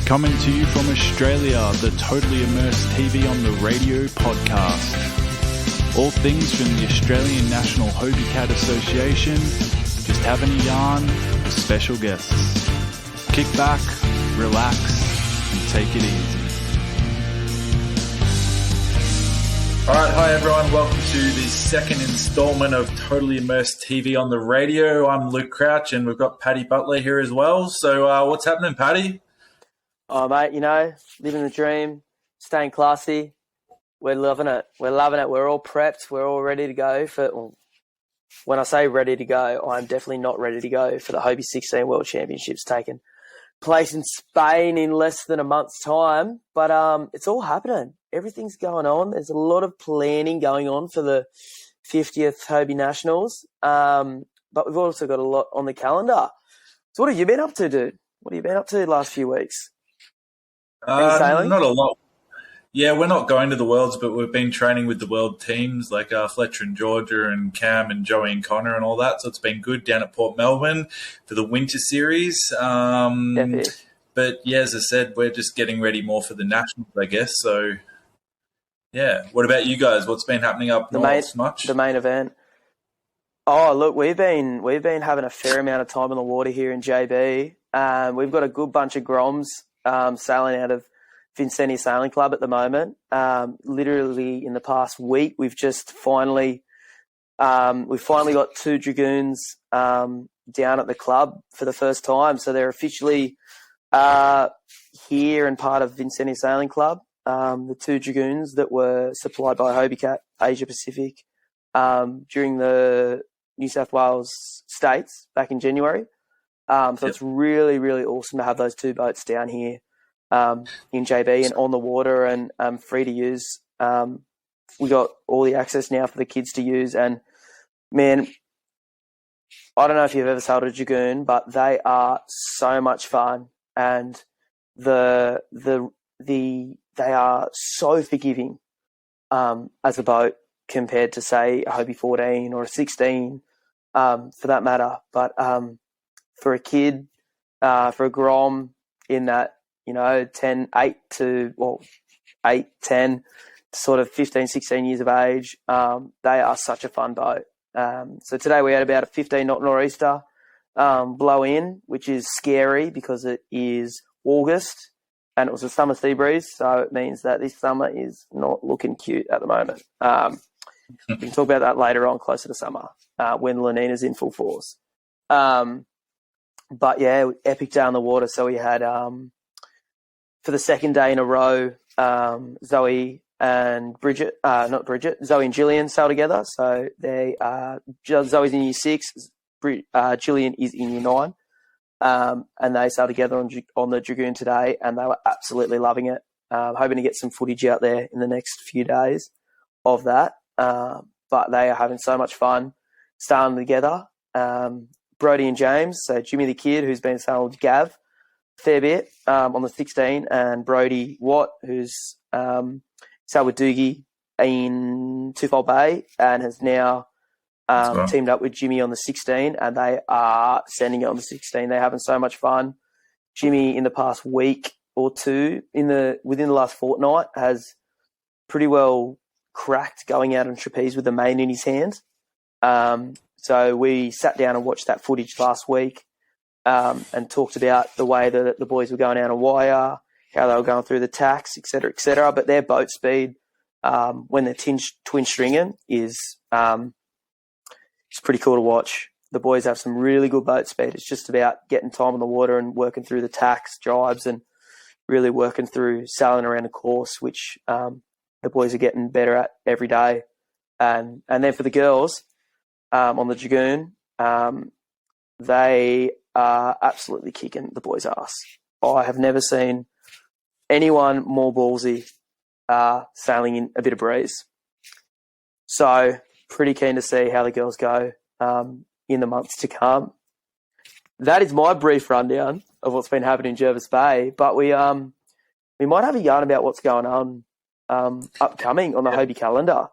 Coming to you from Australia, the Totally Immersed TV on the Radio podcast. All things from the Australian National Hobie Cat Association, just having a yarn with special guests. Kick back, relax, and take it easy. Alright, hi everyone, welcome to the second installment of Totally Immersed TV on the Radio. I'm Luke Crouch and we've got Paddy Butler here as well. So what's happening, Paddy? Oh, mate, living the dream, staying classy. We're loving it. We're all prepped. We're all ready to go when I say ready to go, I'm definitely not ready to go for the Hobie 16 World Championships taking place in Spain in less than a month's time. But it's all happening. Everything's going on. There's a lot of planning going on for the 50th Hobie Nationals. But we've also got a lot on the calendar. So what have you been up to, dude? What have you been up to the last few weeks? Not a lot. Yeah, we're not going to the Worlds, but we've been training with the World teams like Fletcher and Georgia and Cam and Joey and Conor and all that. So it's been good down at Port Melbourne for the Winter Series. But yeah, as I said, we're just getting ready more for the Nationals, I guess. So yeah, what about you guys? What's been happening up north? Much? The main event. Oh, look, we've been having a fair amount of time on the water here in JB. We've got a good bunch of groms sailing out of Vincentia Sailing Club at the moment. Literally in the past week, we've just finally got two Dragoons down at the club for the first time. So they're officially here and part of Vincentia Sailing Club. The two Dragoons that were supplied by Hobie Cat Asia Pacific during the New South Wales States back in January. It's really, really awesome to have those two boats down here in JB and on the water and free to use. We got all the access now for the kids to use. And, man, I don't know if you've ever sailed a Dragoon, but they are so much fun. And they are so forgiving as a boat compared to, say, a Hobie 14 or a 16 for that matter. But for a kid, for a grom in that, 8, 10, sort of 15, 16 years of age, they are such a fun boat. So today we had about a 15-knot nor'easter blow in, which is scary because it is August and it was a summer sea breeze, so it means that this summer is not looking cute at the moment. We can talk about that later on, closer to summer, when La Nina's in full force. But yeah, epic day on the water. So we had, for the second day in a row, Zoe and Gillian sailed together. So Zoe's in year 6, Gillian is in year 9. And they sailed together on the Dragoon today, and they were absolutely loving it. Hoping to get some footage out there in the next few days of that. But they are having so much fun sailing together. Brody and James, so Jimmy the Kid, who's been sailing with Gav a fair bit on the 16, and Brody Watt, who's sailed with Doogie in Twofold Bay and has now teamed up with Jimmy on the 16, and they are sending it on the 16. They're having so much fun. Jimmy, in the past week or two, within the last fortnight, has pretty well cracked going out on trapeze with the main in his hand. So we sat down and watched that footage last week and talked about the way that the boys were going out on wire, how they were going through the tacks, et cetera, et cetera. But their boat speed, when they're twin stringing, is it's pretty cool to watch. The boys have some really good boat speed. It's just about getting time on the water and working through the tacks, jibes, and really working through sailing around a course, which the boys are getting better at every day. And then for the girls, on the Dragoon, they are absolutely kicking the boys' ass. I have never seen anyone more ballsy sailing in a bit of breeze. So pretty keen to see how the girls go in the months to come. That is my brief rundown of what's been happening in Jervis Bay, but we might have a yarn about what's going on upcoming on the Hobie calendar.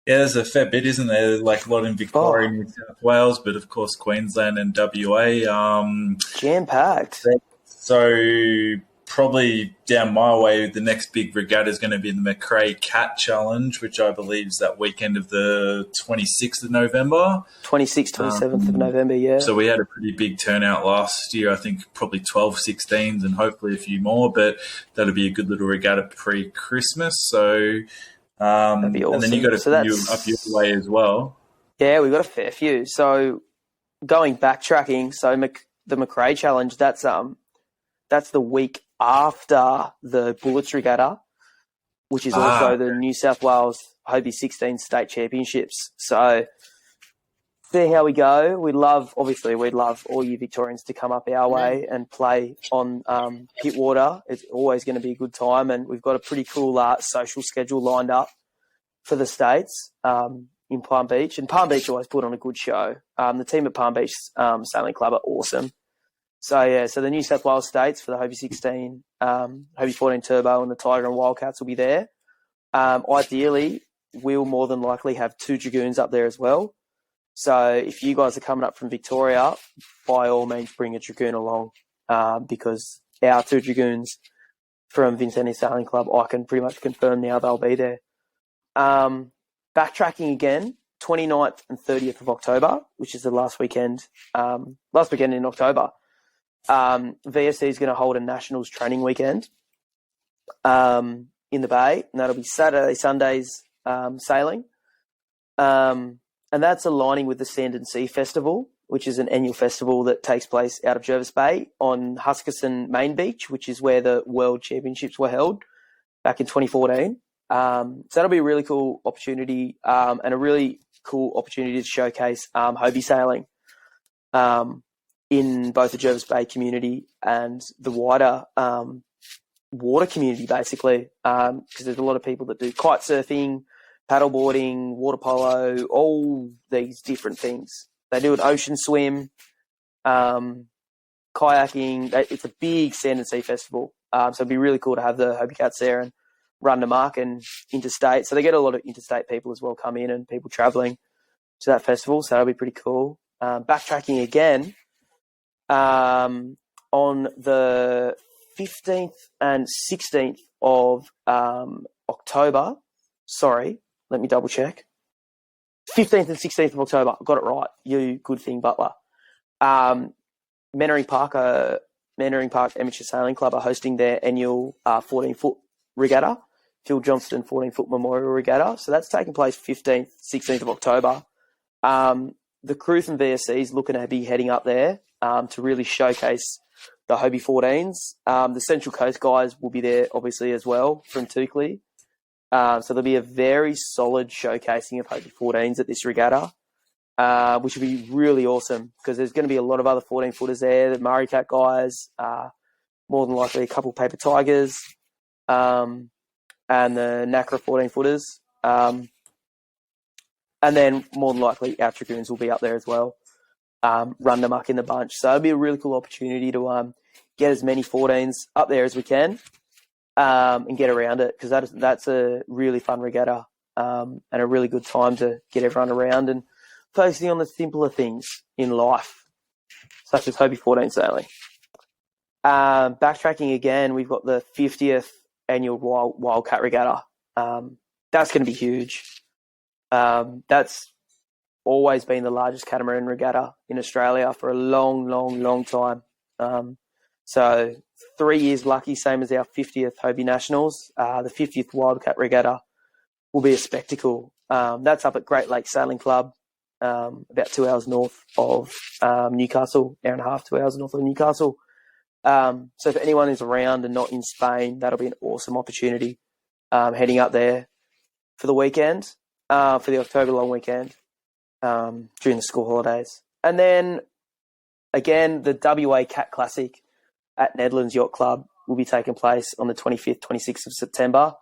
Yeah, there's a fair bit, isn't there? Like a lot in Victoria and New South Wales, but of course Queensland and WA. Jam-packed. So probably down my way, the next big regatta is going to be the McRae Cat Challenge, which I believe is that weekend of the 26th of November. 26th, 27th of November, yeah. So we had a pretty big turnout last year, I think probably 12 16s and hopefully a few more, but that'll be a good little regatta pre-Christmas. So, that'd be awesome. And then you got a few up your way as well. Yeah, we've got a fair few. So going backtracking, so the McRae Challenge, that's the week after the Bullets Regatta, which is also the New South Wales Hobie 16 State Championships. So see how we go. We'd love all you Victorians to come up our way and play on Pittwater. It's always going to be a good time, and we've got a pretty cool social schedule lined up for the States in Palm Beach. And Palm Beach always put on a good show. The team at Palm Beach Sailing Club are awesome. So the New South Wales States for the Hobie 16, Hobie 14 Turbo and the Tiger and Wildcats will be there. Ideally, we'll more than likely have 2 Dragoons up there as well. So if you guys are coming up from Victoria, by all means bring a Dragoon along because our 2 Dragoons from Vincentia Sailing Club, I can pretty much confirm now they'll be there. Backtracking again, 29th and 30th of October, which is the last weekend in October. VSC is going to hold a Nationals training weekend in the Bay, and that'll be Saturday, Sundays sailing. And that's aligning with the Sand and Sea Festival, which is an annual festival that takes place out of Jervis Bay on Huskisson Main Beach, which is where the World Championships were held back in 2014. So that'll be a really cool opportunity and a really cool opportunity to showcase Hobie sailing in both the Jervis Bay community and the wider water community, basically, because there's a lot of people that do kite surfing, paddleboarding, water polo, all these different things. They do an ocean swim, kayaking. It's a big Sand and Sea Festival. So it'd be really cool to have the Hobie Cats there and run the mark and interstate. So they get a lot of interstate people as well come in and people travelling to that festival. So that'll be pretty cool. Backtracking again on the 15th and 16th of October. Sorry, let me double check. 15th and 16th of October. I got it right. You good thing, Butler. Mannering Park Amateur Sailing Club are hosting their annual 14-foot regatta, Phil Johnston 14-foot Memorial Regatta. So that's taking place 15th, 16th of October. The crew from VSC is looking to be heading up there to really showcase the Hobie 14s. The Central Coast guys will be there, obviously, as well from Toukley. So there'll be a very solid showcasing of Hobie 14s at this regatta, which will be really awesome because there's going to be a lot of other 14-footers there, the Murray Cat guys, more than likely a couple Paper Tigers, and the NACRA 14-footers. And then more than likely our Dragoons will be up there as well, run them up in the bunch. So it'll be a really cool opportunity to get as many 14s up there as we can. And get around it because that's a really fun regatta and a really good time to get everyone around and focusing on the simpler things in life, such as Hobie 14 sailing. Backtracking again, we've got the 50th annual Wildcat Regatta. That's going to be huge. That's always been the largest catamaran regatta in Australia for a long, long, long time. So 3 years lucky, same as our 50th Hobie Nationals. The 50th Wildcat Regatta will be a spectacle. That's up at Great Lakes Sailing Club, about 2 hours north of Newcastle, hour and a half, 2 hours north of Newcastle. So if anyone is around and not in Spain, that'll be an awesome opportunity heading up there for the weekend, for the October long weekend during the school holidays. And then, again, the WA Cat Classic at Nedlands Yacht Club will be taking place on the 25th, 26th of September.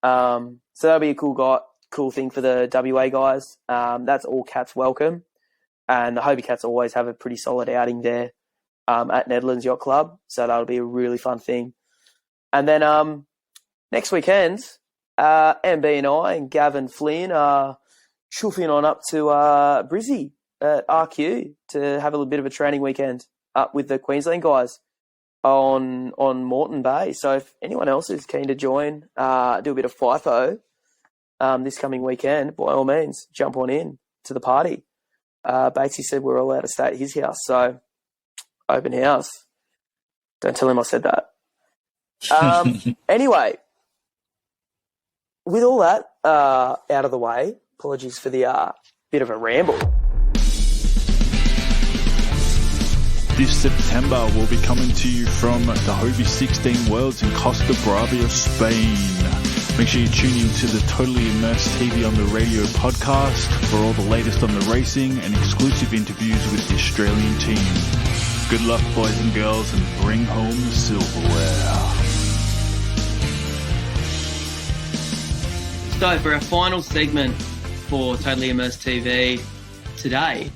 So that'll be a cool thing for the WA guys. That's all cats welcome. And the Hobie Cats always have a pretty solid outing there at Nedlands Yacht Club. So that'll be a really fun thing. And then next weekend, MB and I and Gavin Flynn are chuffing on up to Brizzy at RQ to have a little bit of a training weekend up with the Queensland guys. on Moreton Bay. So if anyone else is keen to join, do a bit of FIFO this coming weekend, by all means, jump on in to the party. Batesy said we're allowed to stay at his house, so open house. Don't tell him I said that. Anyway, with all that out of the way, apologies for the bit of a ramble. This September, we'll be coming to you from the Hobie 16 Worlds in Costa Bravia, Spain. Make sure you tune in to the Totally Immersed TV on the Radio podcast for all the latest on the racing and exclusive interviews with the Australian team. Good luck, boys and girls, and bring home the silverware. So for our final segment for Totally Immersed TV today,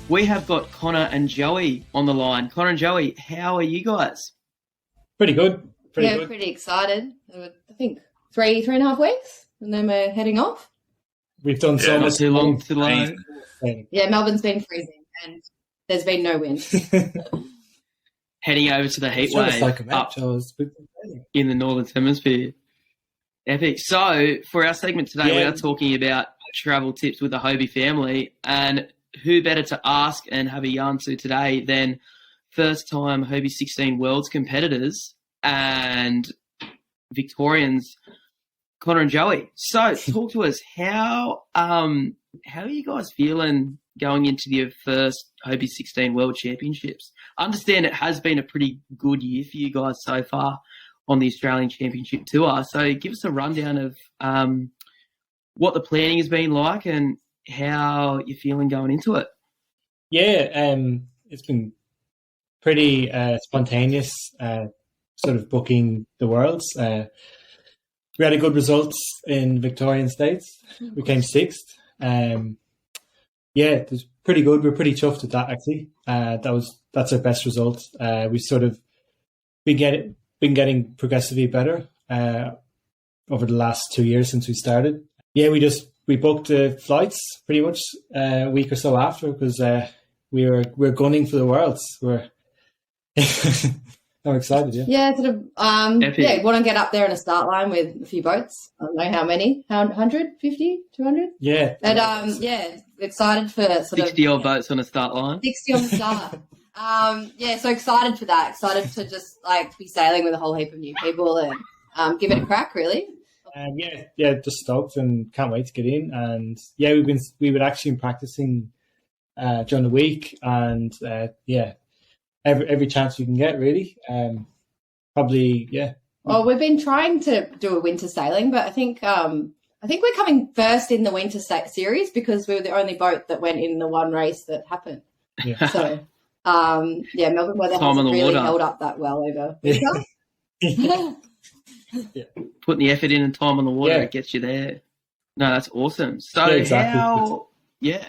we have got Conor and Joey on the line. Conor and Joey, how are you guys? Pretty good. Pretty excited. I think three and a half weeks, and then we're heading off. We've done so much. Not too long to learn. Yeah, Melbourne's been freezing, and there's been no wind. Heading over to the heat wave up in the Northern Hemisphere. Epic. So for our segment today, we are talking about travel tips with the Hobie family, and who better to ask and have a yarn to today than first-time Hobie 16 Worlds competitors and Victorians, Conor and Joey. So talk to us. How are you guys feeling going into your first Hobie 16 World Championships? I understand it has been a pretty good year for you guys so far on the Australian Championship Tour. So give us a rundown of what the planning has been like and how you're feeling going into it. Yeah, it's been pretty spontaneous, sort of booking the Worlds. We had a good result in Victorian States. We came sixth. Yeah, it was pretty good. We're pretty chuffed with that, actually. That's our best result. We've sort of been getting progressively better over the last 2 years since we started. Yeah, we booked the flights pretty much a week or so after because we're gunning for the Worlds. I'm excited, yeah. Yeah, sort of. Want to get up there in a start line with a few boats. I don't know how many. 150, 200? Yeah. And excited for sort 60 odd boats on a start line. 60 on the start. So excited for that. Excited to just be sailing with a whole heap of new people and give it a crack, really. Just stoked and can't wait to get in. And yeah, we've been actually practicing during the week, and every chance we can get, really. Probably, yeah. Well, we've been trying to do a winter sailing, but I think we're coming first in the winter series because we were the only boat that went in the one race that happened. Yeah. So, Melbourne weather hasn't really held up that well over winter. Yeah. Putting the effort in and time on the water, it gets you there. No, that's awesome. So exactly.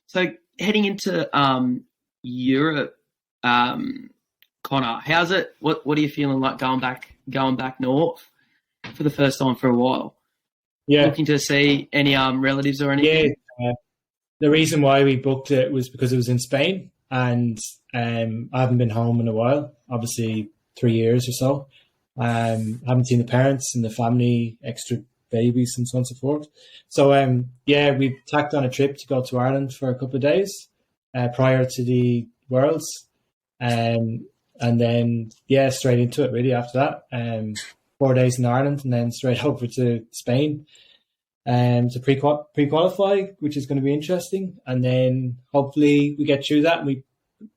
So heading into Europe, Conor, how's it? What are you feeling like going back north for the first time for a while? Yeah. Looking to see any relatives or anything? Yeah. The reason why we booked it was because it was in Spain, and I haven't been home in a while, obviously 3 years or so. Haven't seen the parents and the family, extra babies and so on and so forth. So, we tacked on a trip to go to Ireland for a couple of days prior to the Worlds. And then, straight into it really after that. 4 days in Ireland and then straight over to Spain to pre-qualify, which is going to be interesting. And then hopefully we get through that and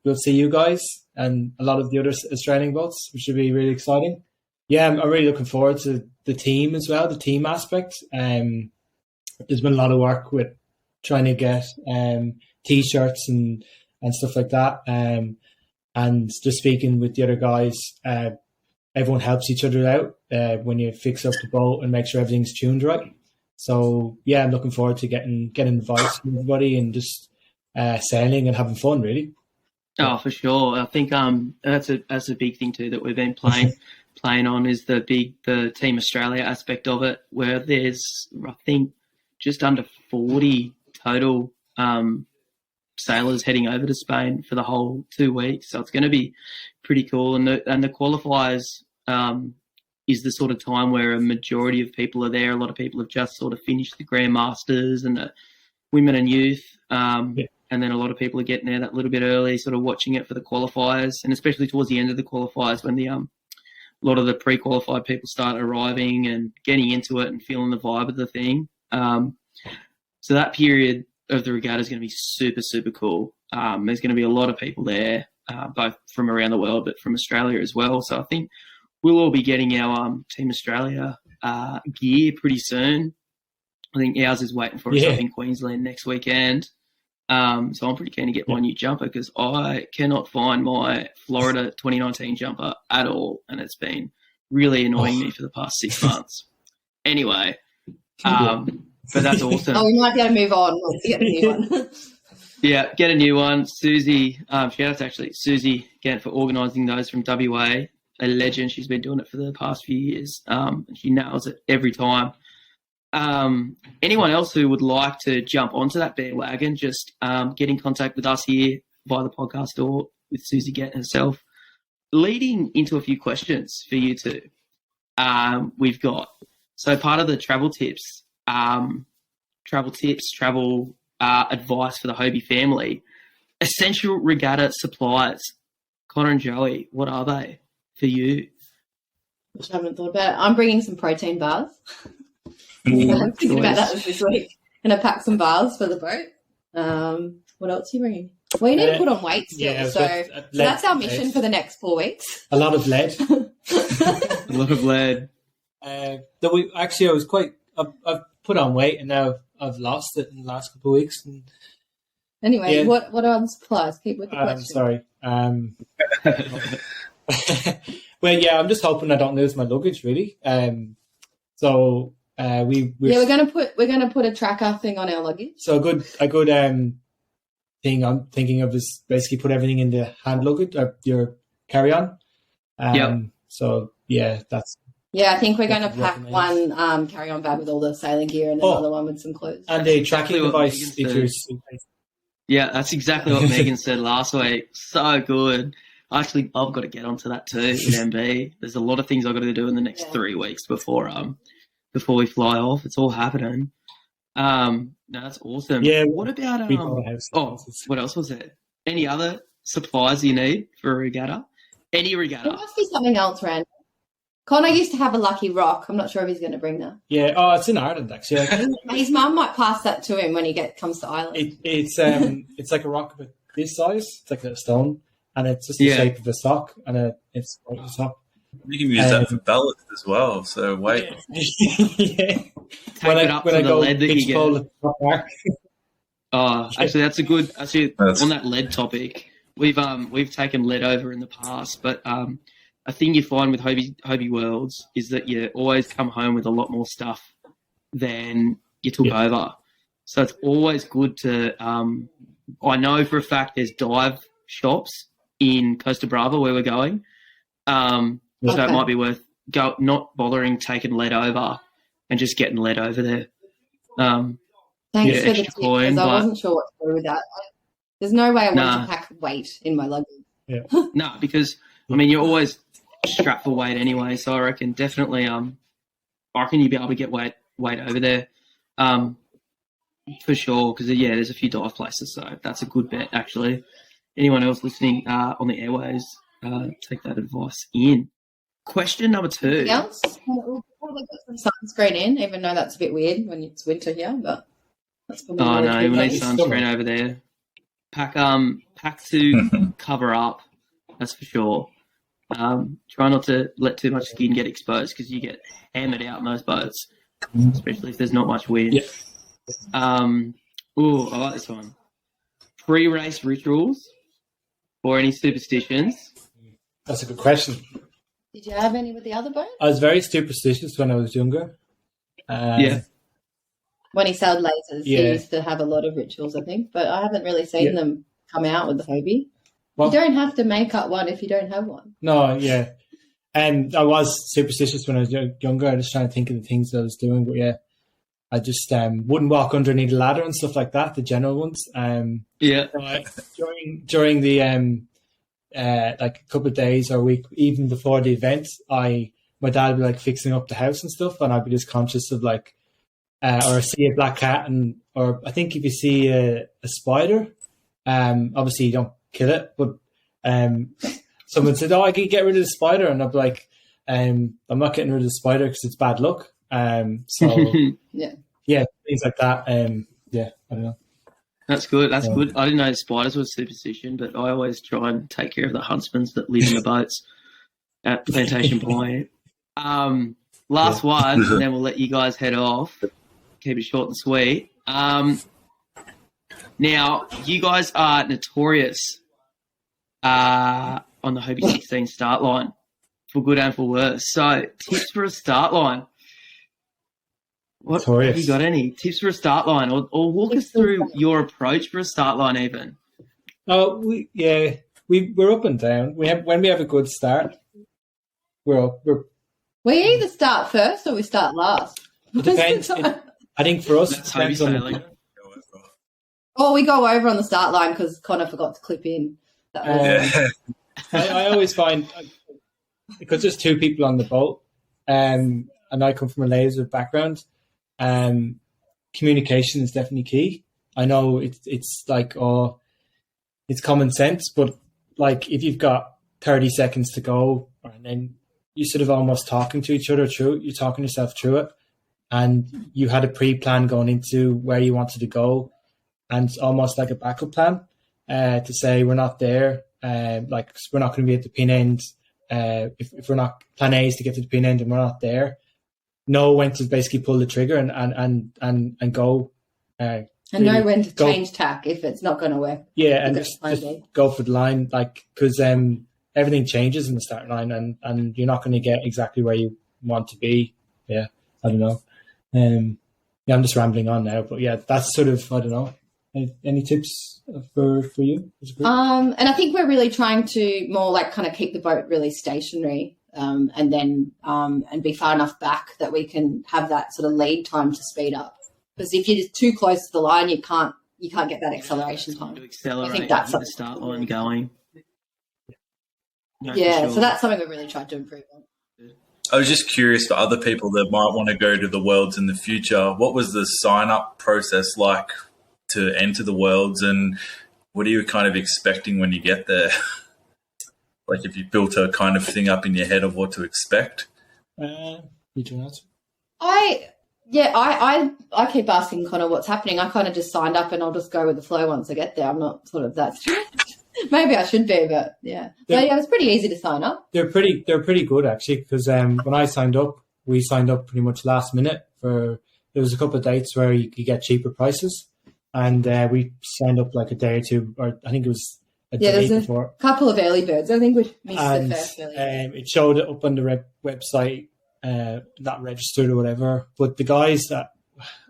we'll see you guys and a lot of the other Australian boats, which should be really exciting. Yeah, I'm really looking forward to the team as well, the team aspect. There's been a lot of work with trying to get T-shirts and stuff like that. And just speaking with the other guys, everyone helps each other out when you fix up the boat and make sure everything's tuned right. So, yeah, I'm looking forward to getting advice from everybody and just sailing and having fun, really. Oh, for sure. I think that's a big thing too that we've been playing on is the Team Australia aspect of it, where there's I think just under 40 total sailors heading over to Spain for the whole 2 weeks. So it's going to be pretty cool. And the qualifiers is the sort of time where a majority of people are there. A lot of people have just sort of finished the Grand Masters and the women and youth. And then a lot of people are getting there that little bit early, sort of watching it for the qualifiers, and especially towards the end of the qualifiers when a lot of the pre-qualified people start arriving and getting into it and feeling the vibe of the thing. So that period of the regatta is going to be super, super cool. There's going to be a lot of people there, both from around the world, but from Australia as well. So I think we'll all be getting our Team Australia gear pretty soon. I think ours is waiting for us up in Queensland next weekend. So I'm pretty keen to get my new jumper because I cannot find my Florida 2019 jumper at all, and it's been really annoying me for the past 6 months. Anyway, but that's awesome. Oh, we might be able to move on. Let's get a new one. Yeah, get a new one. Susie, shout out to actually Susie again for organising those from WA, a legend. She's been doing it for the past few years. And she nails it every time. Anyone else who would like to jump onto that bandwagon, just get in contact with us here via the podcast or with Susie Gett herself. Leading into a few questions for you two, we've got, so part of the travel tips, travel advice for the Hobie family, essential regatta supplies. Conor and Joey, what are they for you? Which I haven't thought about. I'm bringing some protein bars. I'm thinking about that this week. And I pack some bars for the boat. What else are you bringing? Well, you need to put on weight still. So that's our mission for the next 4 weeks. A lot of lead. A lot of lead. I was I've put on weight and now I've lost it in the last couple of weeks. And, anyway, what are the supplies? Keep with the question. Sorry. Well, I'm just hoping I don't lose my luggage, really. We're gonna put a tracker thing on our luggage. So a good thing I'm thinking of is basically put everything in the hand luggage or your carry-on. So that's. Yeah, I think we're going to pack one carry-on bag with all the sailing gear and another one with some clothes. And the tracking device features. Yeah, that's exactly what Megan said last week. So good. Actually, I've got to get onto that too with MB. There's a lot of things I've got to do in the next 3 weeks before we fly off. It's all happening. No, that's awesome. Yeah. What about what else was there? Any other supplies you need for a regatta? Any regatta? There must be something else, Rand. Connor used to have a lucky rock. I'm not sure if he's going to bring that. Yeah. Oh, it's in Ireland actually. His mum might pass that to him when he comes to Ireland. It's like a rock about this size. It's like a stone, and it's just the shape of a sock, and it's right at the top. You can use that for ballast as well. So wait. Take it up to the lead that you get. Actually, that's a good. Actually, on that lead topic, we've taken lead over in the past, but a thing you find with Hobie Worlds is that you always come home with a lot more stuff than you took over. So it's always good to. I know for a fact there's dive shops in Costa Brava where we're going. So it might be worth not bothering taking lead over and just getting lead over there. Thanks for the tip, because I wasn't sure what to do with that. There's no way I want to pack weight in my luggage. Yeah. No, because, you're always strapped for weight anyway, so I reckon definitely you'll be able to get weight over there for sure, because, there's a few dive places, so that's a good bet, actually. Anyone else listening on the airways, take that advice in. Question number 2. Anything else? We'll probably put some sunscreen in, even though that's a bit weird when it's winter here, but that's probably we'll need sunscreen over there. Pack to cover up, that's for sure. Try not to let too much skin get exposed because you get hammered out in those boats, especially if there's not much wind. Yeah. I like this one. Pre-race rituals or any superstitions? That's a good question. Did you have any with the other boat? I was very superstitious when I was younger. When he sailed lasers, he used to have a lot of rituals, I think, but I haven't really seen them come out with the Hobie. Well, you don't have to make up one if you don't have one. No, yeah. And I was superstitious when I was younger. I was just trying to think of the things I was doing, but I just wouldn't walk underneath the ladder and stuff like that, the general ones. During the like a couple of days or a week, even before the event, my dad would be like fixing up the house and stuff, and I'd be just conscious of like, or see a black cat, or I think if you see a spider, obviously you don't kill it, but someone said, "Oh, I can get rid of the spider," and I'd be like, "I'm not getting rid of the spider because it's bad luck." So yeah, things like that. I don't know. That's good. That's good. I didn't know spiders were superstition, but I always try and take care of the huntsmen that live in the boats at Plantation Point. Last one, and then we'll let you guys head off. Keep it short and sweet. Now, you guys are notorious on the Hobie 16 start line, for good and for worse. So, tips for a start line. What have you got? Any tips for a start line, or walk us through your approach for a start line, even? Oh, we're up and down. When we have a good start, we either start first or we start last. It depends. I think for us, that's Hobie Sailing. Or we go over on the start line because Connor forgot to clip in. I always find, because there's two people on the boat, and I come from a laser background, communication is definitely key. I know it's like, it's common sense, but like if you've got 30 seconds to go, and then you're sort of almost talking to each other through, you're talking yourself through it, and you had a pre-plan going into where you wanted to go, and it's almost like a backup plan to say we're not there, like we're not going to be at the pin end. If we're not, plan A is to get to the pin end and we're not there, know when to basically pull the trigger and go. And really know when to change tack if it's not going to work. Yeah, and just go for the line, like, because everything changes in the start line, and you're not going to get exactly where you want to be. Yeah, I don't know. I'm just rambling on now, but yeah, that's sort of, I don't know. Any tips for you? And I think we're really trying to more like kind of keep the boat really stationary, and then and be far enough back that we can have that sort of lead time to speed up. Because if you're too close to the line, you can't get that acceleration time. To accelerate, I think that's the start line going. No, sure. So that's something we really tried to improve on. I was just curious for other people that might want to go to the Worlds in the future. What was the sign-up process like to enter the Worlds, and what are you kind of expecting when you get there? Like, if you built a kind of thing up in your head of what to expect? You do not. I keep asking Connor what's happening. I kind of just signed up and I'll just go with the flow once I get there. I'm not sort of that strict. Maybe I should be, but yeah. But yeah, it was pretty easy to sign up. They're pretty good actually, because when I signed up, we signed up pretty much last minute. There was a couple of dates where you could get cheaper prices, and we signed up like a day or two, or I think it was a day before. A couple of early birds. I think we missed the first early bird. It showed it up on the website, not registered or whatever. But the guys that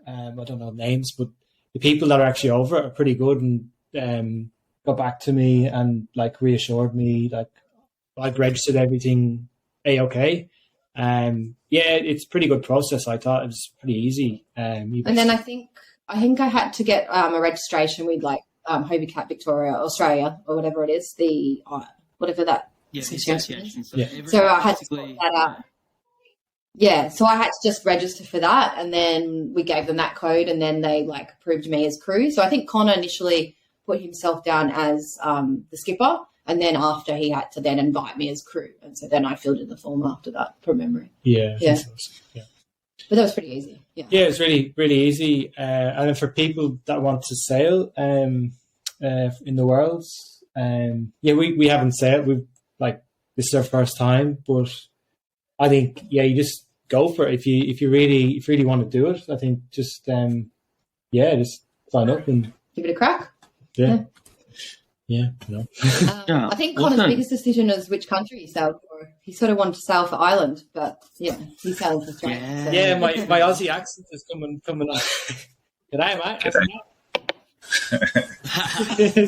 I don't know names, but the people that are actually over it are pretty good, and got back to me and like reassured me like I'd registered everything A-okay. It's a pretty good process. I thought it was pretty easy. And then I think I had to get a registration with like Hobie Cat Victoria, Australia, or whatever it is, the whatever that association. So I had to sort that out. Yeah, so I had to just register for that, and then we gave them that code, and then they like approved me as crew. So I think Connor initially put himself down as the skipper, and then after he had to then invite me as crew, and so then I filled in the form after that from memory. Yeah. But that was pretty easy. Yeah, it's really really easy. And for people that want to sail in the Worlds, we haven't sailed. We've like this is our first time, but I think you just go for it if you really want to do it. I think just just sign up and give it a crack. Yeah. I think Connor's biggest decision is which country he sailed for. He sort of wanted to sail for Ireland, but yeah, he's sailing for Australia. Yeah, my Aussie accent is coming on. G'day, mate.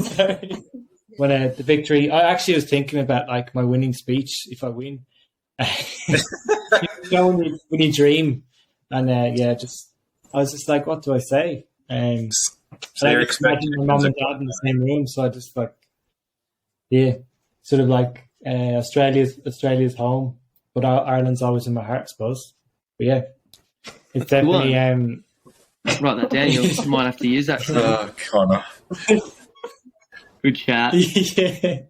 Sorry. When the victory, I actually was thinking about like my winning speech if I win. When you dream, and just I was just like, what do I say? So you're expecting my mum and dad in the same room, so I just like, sort of like Australia's home, but Ireland's always in my heart, I suppose. But yeah, it's definitely write that down. You might have to use that. Connor. Good chat. Yeah.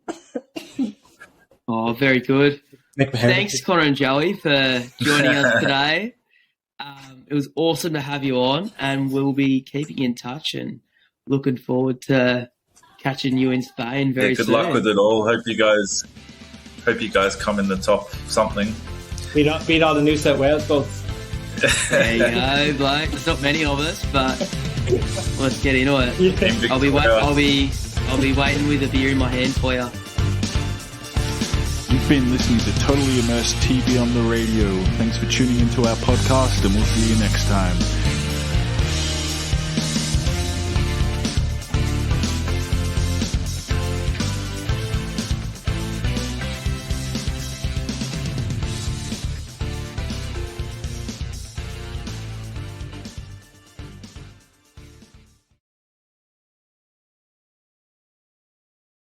Oh, very good. Thanks, Conor and Joey, for joining us today. It was awesome to have you on, and we'll be keeping in touch and looking forward to catching you in Spain very soon. Good luck with it all. Hope you guys come in the top something. Beat all the New South Wales boats. There you go, bloke. There's not many of us, but let's get into it. Yeah. I'll be waiting with a beer in my hand for you. You've been listening to Totally Immersed TV on the radio. Thanks for tuning into our podcast, and we'll see you next time.